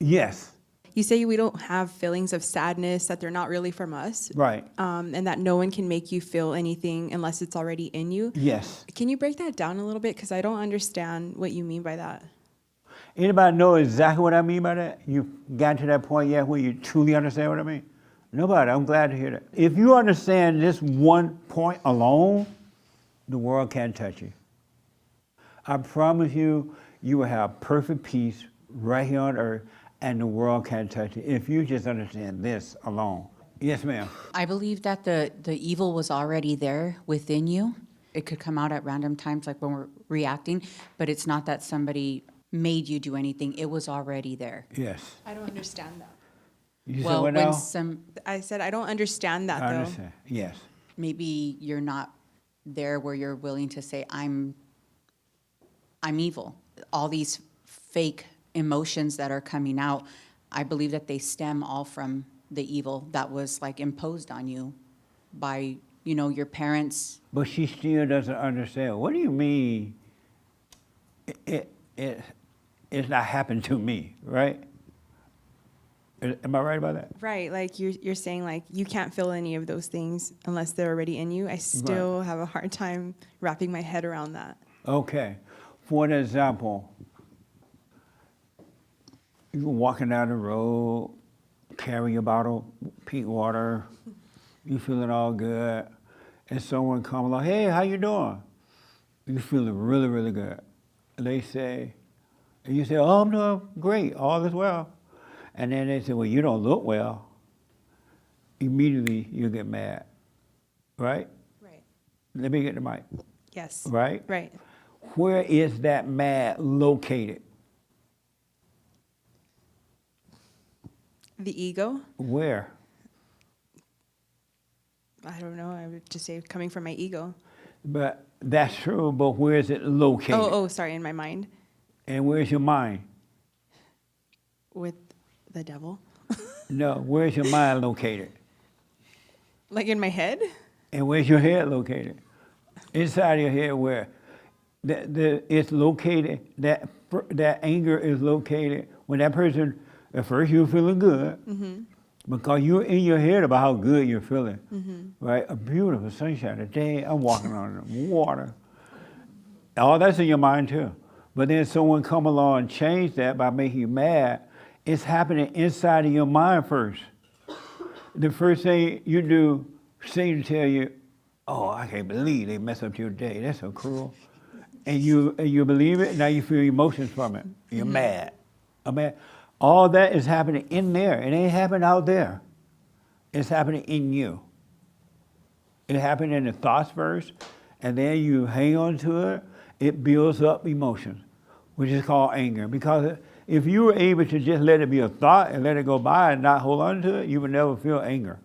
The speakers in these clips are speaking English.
Yes. You say we don't have feelings of sadness, that they're not really from us. Right. And that no one can make you feel anything unless it's already in you. Yes. Can you break that down a little bit? Because I don't understand what you mean by that. Anybody know exactly what I mean by that? You've gotten to that point yet where you truly understand what I mean? Nobody. I'm glad to hear that. If you understand this one point alone, the world can't touch you. I promise you, you will have perfect peace right here on earth, and the world can't touch you if you just understand this alone. Yes, ma'am. I believe that the evil was already there within you. It could come out at random times, like when we're reacting, but it's not that somebody made you do anything. It was already there. Yes. I don't understand that. You said Well, what when now? I said I don't understand that, I though. understand. Yes. maybe you're not there where you're willing to say, I'm evil. All these fake emotions that are coming out, I believe that they stem all from the evil that was like imposed on you by, your parents. But she still doesn't understand. What do you mean it's not happened to me, right? Am I right about that? Right, like you're saying, like you can't feel any of those things unless they're already in you. I still have a hard time wrapping my head around that. Okay. For an example, you're walking down the road, carry your bottle, pink water, you feeling all good, and someone comes along, hey, how you doing? You feeling really, really good. And they say, and you say, oh, I'm doing great, all is well. And then they say, well, you don't look well. Immediately you get mad, right? Right. Let me get the mic. Yes. Right? Right. Where is that mad located? The ego? Where? I don't know. I would just say coming from my ego. But that's true, but where is it located? Oh, sorry, in my mind. And where's your mind? With the devil. No, where's your mind located? Like in my head? And where's your head located? Inside your head where it's located, that anger is located. When that person, at first you're feeling good, because you're in your head about how good you're feeling, right? A beautiful sunshine, a day, I'm walking on the water. All that's in your mind too. But then someone come along and change that by making you mad. It's happening inside of your mind first. The first thing you do, Satan tell you, oh, I can't believe they messed up your day. That's so cruel. And you believe it, now you feel emotions from it. You're mad. I'm mad. All that is happening in there. It ain't happening out there. It's happening in you. It happened in the thoughts first, and then you hang on to it. It builds up emotions, which is called anger. Because if you were able to just let it be a thought and let it go by and not hold on to it, you would never feel anger.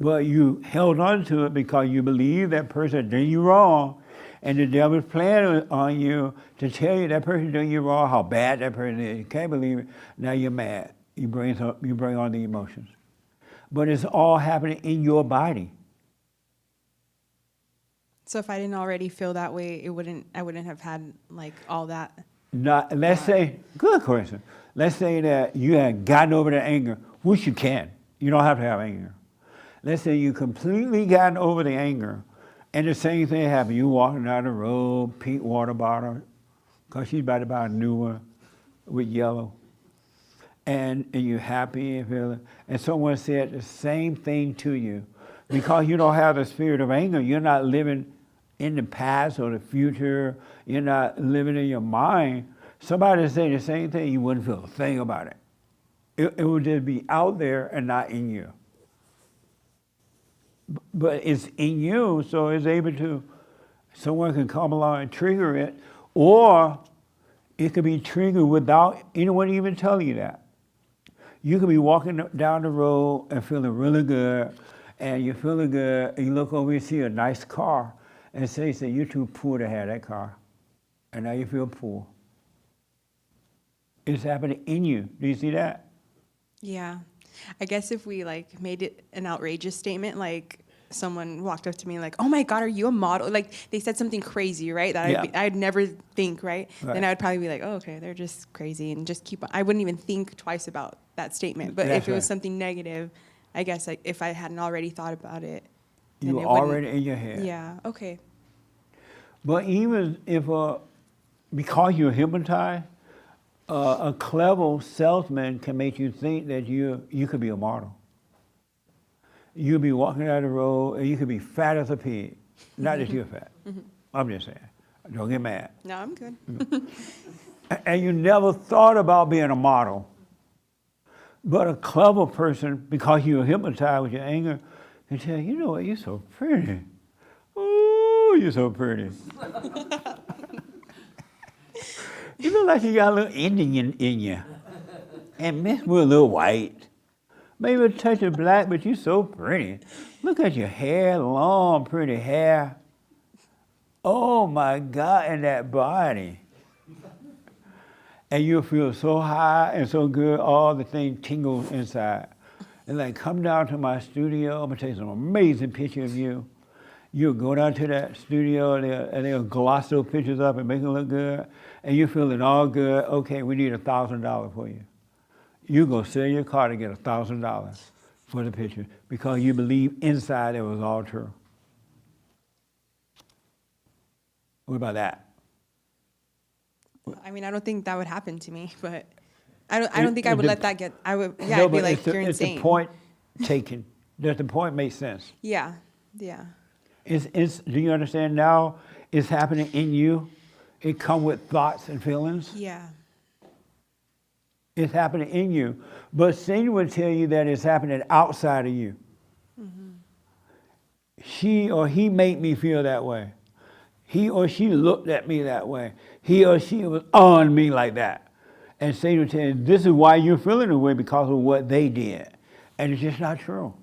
But you held on to it because you believe that person did you wrong, and the devil's planning on you to tell you that person doing you wrong, how bad that person is. You can't believe it. Now you're mad. You bring on the emotions. But it's all happening in your body. So if I didn't already feel that way, I wouldn't have had like all that. Let's say, good question. Let's say that you had gotten over the anger, which you can. You don't have to have anger. Let's say you completely gotten over the anger, and the same thing happened. You walking down the road, pink water bottle, because she's about to buy a new one with yellow. And you're happy and feeling, and someone said the same thing to you. Because you don't have the spirit of anger, you're not living in the past or the future, you're not living in your mind. Somebody say the same thing, you wouldn't feel a thing about it. It would just be out there and not in you. But it's in you, so it's able to, someone can come along and trigger it, or it could be triggered without anyone even telling you that. You could be walking down the road and feeling really good, and you're feeling good, and you look over and see a nice car, and say, you're too poor to have that car. And now you feel poor. It's happening in you. Do you see that? Yeah. I guess if we like made it an outrageous statement, like someone walked up to me like, "Oh my God, are you a model?" Like they said something crazy, right? That I'd never think, right? Then I would probably be like, "Oh, okay, they're just crazy," and just keep on. I wouldn't even think twice about that statement. But That's if it was right. something negative, I guess like if I hadn't already thought about it, then You it already wouldn't. in your head. Yeah. Okay. But even if, because you're hypnotized, a clever salesman can make you think that you could be a model. You'll be walking down the road and you could be fat as a pig. Not that you're fat. I'm just saying. Don't get mad. No, I'm good. And you never thought about being a model. But a clever person, because you're hypnotized with your anger, can tell you, you know what, you're so pretty. Ooh, you're so pretty. You look like you got a little Indian in you. And mixed with a little white. Maybe a touch of black, but you're so pretty. Look at your hair, long, pretty hair. Oh my God, and that body. And you'll feel so high and so good, all the things tingle inside. And like, come down to my studio, I'm gonna take some amazing pictures of you. You'll go down to that studio and they'll gloss those pictures up and make them look good. And you're feeling all good. Okay, we need $1,000 for you. You go sell your car to get $1,000 for the picture because you believe inside it was all true. What about that? I mean, I don't think that would happen to me, but I don't think I would let that get. I would. Yeah, No, I'd be but like, you're it's insane. the point taken. Does the point make sense? Yeah. Yeah. Do you understand now? It's happening in you. It comes with thoughts and feelings. Yeah. It's happening in you. But Satan will tell you that it's happening outside of you. She or he made me feel that way. He or she looked at me that way. He or she was on me like that. And Satan will tell you, this is why you're feeling the way because of what they did. And it's just not true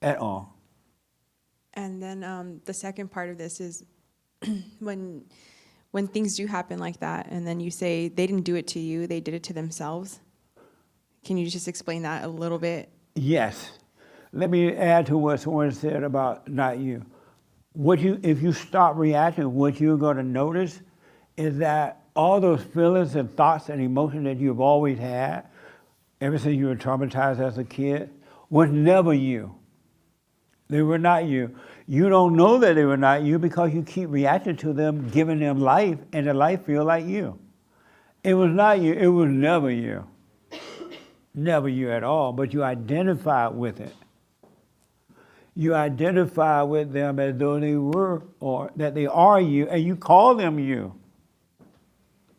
at all. And then the second part of this is when things do happen like that, and then you say they didn't do it to you, they did it to themselves. Can you just explain that a little bit? Yes. Let me add to what someone said about not you. If you stop reacting, what you're going to notice is that all those feelings and thoughts and emotions that you've always had, ever since you were traumatized as a kid, was never you. They were not you. You don't know that they were not you because you keep reacting to them, giving them life, and the life feel like you. It was not you. It was never you. Never you at all, but you identify with it. You identify with them as though they were, or that they are you, and you call them you.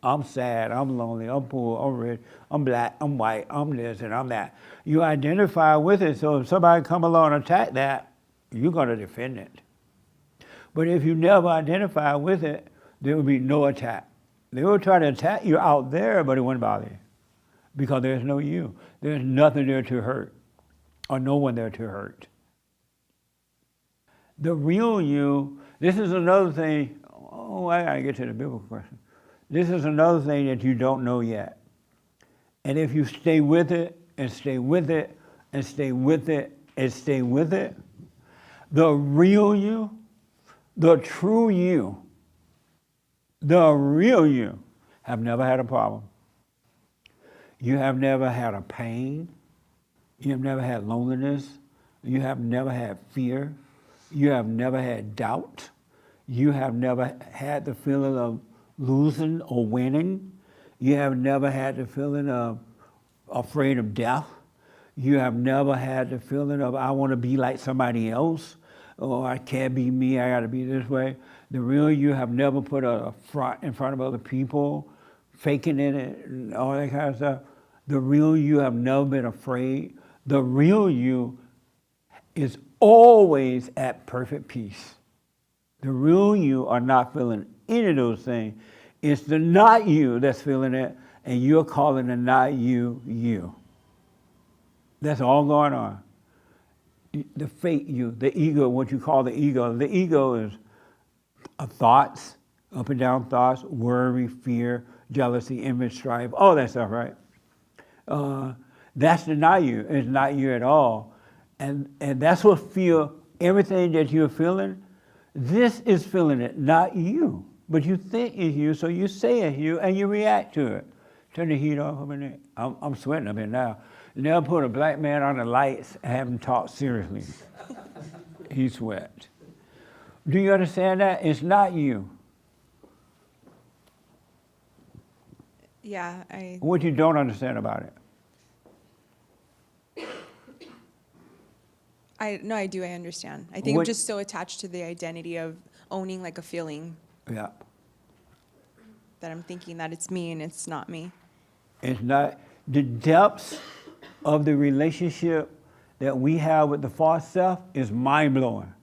I'm sad, I'm lonely, I'm poor, I'm rich, I'm black, I'm white, I'm this and I'm that. You identify with it, so if somebody come along and attack that, you're going to defend it. But if you never identify with it, there will be no attack. They will try to attack you out there, but it wouldn't bother you because there's no you. There's nothing there to hurt or no one there to hurt. The real you, this is another thing. Oh, I got to get to the biblical question. This is another thing that you don't know yet. And if you stay with it and stay with it and stay with it and stay with it, the real you, the true you, the real you have never had a problem. You have never had a pain. You have never had loneliness. You have never had fear. You have never had doubt. You have never had the feeling of losing or winning. You have never had the feeling of afraid of death. You have never had the feeling of I want to be like somebody else, or I can't be me, I got to be this way. The real you have never put a front in front of other people, faking it and all that kind of stuff. The real you have never been afraid. The real you is always at perfect peace. The real you are not feeling any of those things. It's the not you that's feeling it, and you're calling the not you, you. That's all going on. The fake you, the ego, what you call the ego. The ego is thoughts, up and down thoughts, worry, fear, jealousy, envy, strife, all that stuff, right? That's the not you. It's not you at all. And that's what fear everything that you're feeling, this is feeling it, not you. But you think it's you, so you say it's you, and you react to it. Turn the heat off a minute. I'm sweating a bit now. Never put a black man on the lights and have him talk seriously. He sweat. Do you understand that? It's not you. Yeah, What you don't understand about it? I do, I understand. I think I'm What- just so attached to the identity of owning like a feeling Yeah. that I'm thinking that it's me and it's not me. It's not the depths of the relationship that we have with the false self is mind blowing.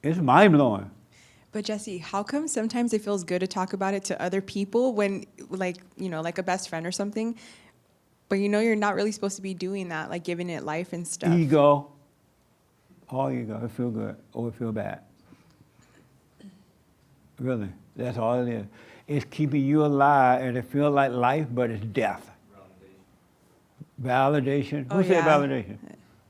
It's mind blowing. But Jesse, how come sometimes it feels good to talk about it to other people when, like, you know, like a best friend or something, but you know you're not really supposed to be doing that, like giving it life and stuff. Ego. All ego. It feel good or it feel bad. Really, that's all it is. It's keeping you alive, and it feels like life, but it's death. Validation. Oh, Who said yeah. validation?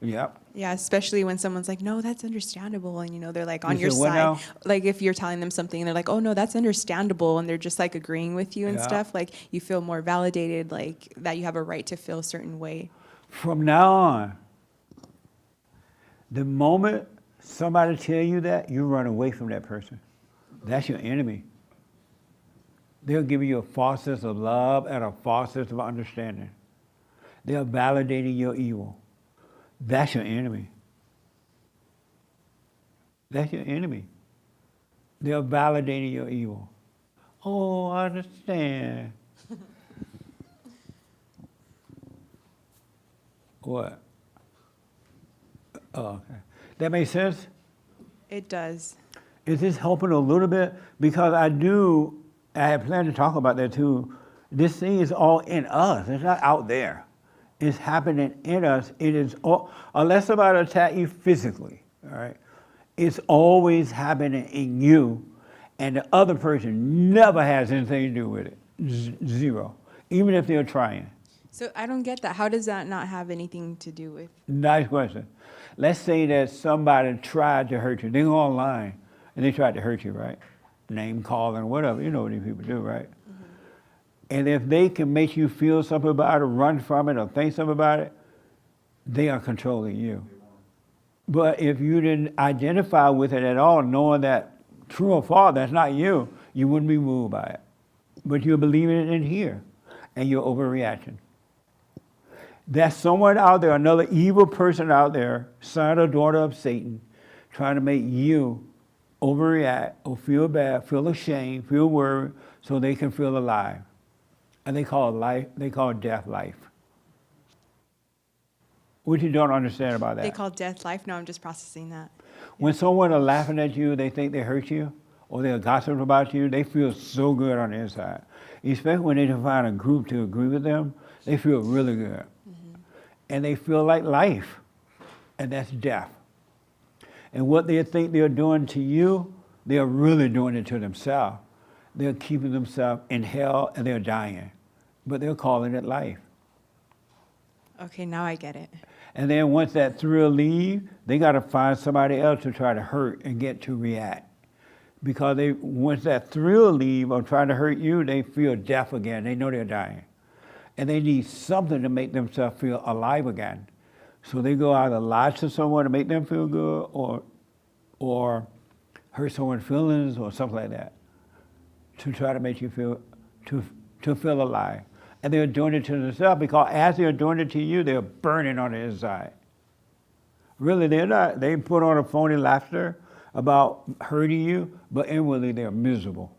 Yep. Yeah, especially when someone's like, no, that's understandable. And, you know, they're like on You your said what side. now? Like if you're telling them something and they're like, oh, no, that's understandable. And they're just like agreeing with you and Yeah. stuff. Like you feel more validated, like that you have a right to feel a certain way. From now on, the moment somebody tell you that, you run away from that person. That's your enemy. They'll give you a false sense of love and a false sense of understanding. They're validating your evil. That's your enemy. That's your enemy. They're validating your evil. Oh, I understand. What? Oh, okay. That makes sense? It does. Is this helping a little bit? Because I had planned to talk about that too. This thing is all in us. It's not out there. It's happening in us. It is all, unless somebody attack you physically, all right? It's always happening in you, and the other person never has anything to do with it. Zero. Even if they're trying. So I don't get that. How does that not have anything to do with? Nice question. Let's say that somebody tried to hurt you. They go online and they tried to hurt you, right? Name calling, whatever. You know what these people do, right? Mm-hmm. And if they can make you feel something about it, run from it, or think something about it, they are controlling you. But if you didn't identify with it at all, knowing that true or false, that's not you, you wouldn't be moved by it. But you're believing it in here, and you're overreacting. There's someone out there, another evil person out there, son or daughter of Satan, trying to make you overreact or feel bad, feel ashamed, feel worried, so they can feel alive. And they call death life. What you don't understand about that? They call death life. No, I'm just processing that. When someone are laughing at you, they think they hurt you, or they're gossiping about you, they feel so good on the inside. Especially when they find a group to agree with them, they feel really good. Mm-hmm. And they feel like life, and that's death. And what they think they're doing to you, they're really doing it to themselves. They're keeping themselves in hell, and they're dying. But they're calling it life. Okay, now I get it. And then once that thrill leaves, they got to find somebody else to try to hurt and get to react. Because once that thrill leaves of trying to hurt you, they feel death again. They know they're dying. And they need something to make themselves feel alive again. So they go either lie to someone to make them feel good, or hurt someone's feelings or something like that, to try to make you feel, to feel alive. And they're doing it to themselves because as they're doing it to you, they're burning on the inside. Really, they're not. They put on a phony laughter about hurting you, but inwardly they're miserable.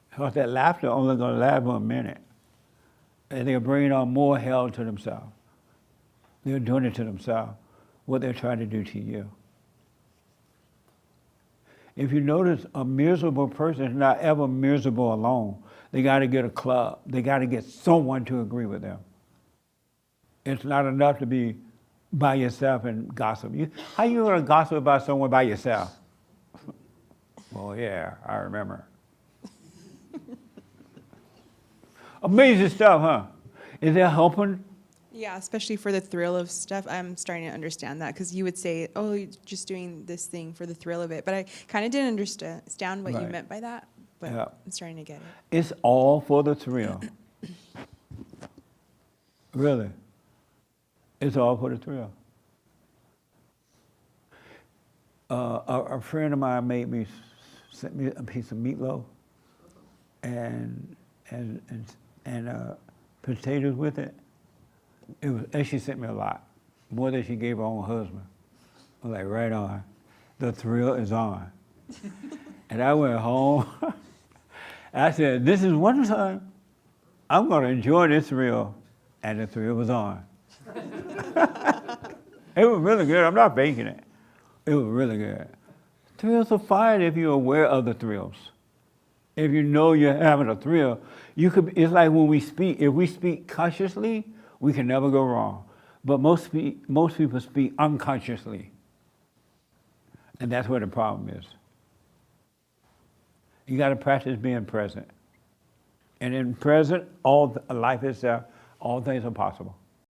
Because that laughter only going to last for a minute. And they're bringing on more hell to themselves. They're doing it to themselves, what they're trying to do to you. If you notice, a miserable person is not ever miserable alone. They got to get a club. They got to get someone to agree with them. It's not enough to be by yourself and gossip. How you going to gossip about someone by yourself? Well, yeah, I remember. Amazing stuff, huh? Is that helping? Yeah, especially for the thrill of stuff. I'm starting to understand that because you would say, "Oh, you're just doing this thing for the thrill of it," but I kind of didn't understand what you Right. meant by that. But Yeah. I'm starting to get it. It's all for the thrill. Really. It's all for the thrill. A friend of mine sent me a piece of meatloaf and and and, and potatoes with it. And she sent me a lot, more than she gave her own husband. I'm like, right on. The thrill is on. And I went home. I said, this is one time I'm going to enjoy this thrill. And the thrill was on. It was really good. I'm not baking it. It was really good. Thrills are fine if you're aware of the thrills. If you know you're having a thrill, you could. It's like when we speak. If we speak consciously, we can never go wrong. But most people speak unconsciously, and that's where the problem is. You got to practice being present, and in present, life itself, all things are possible.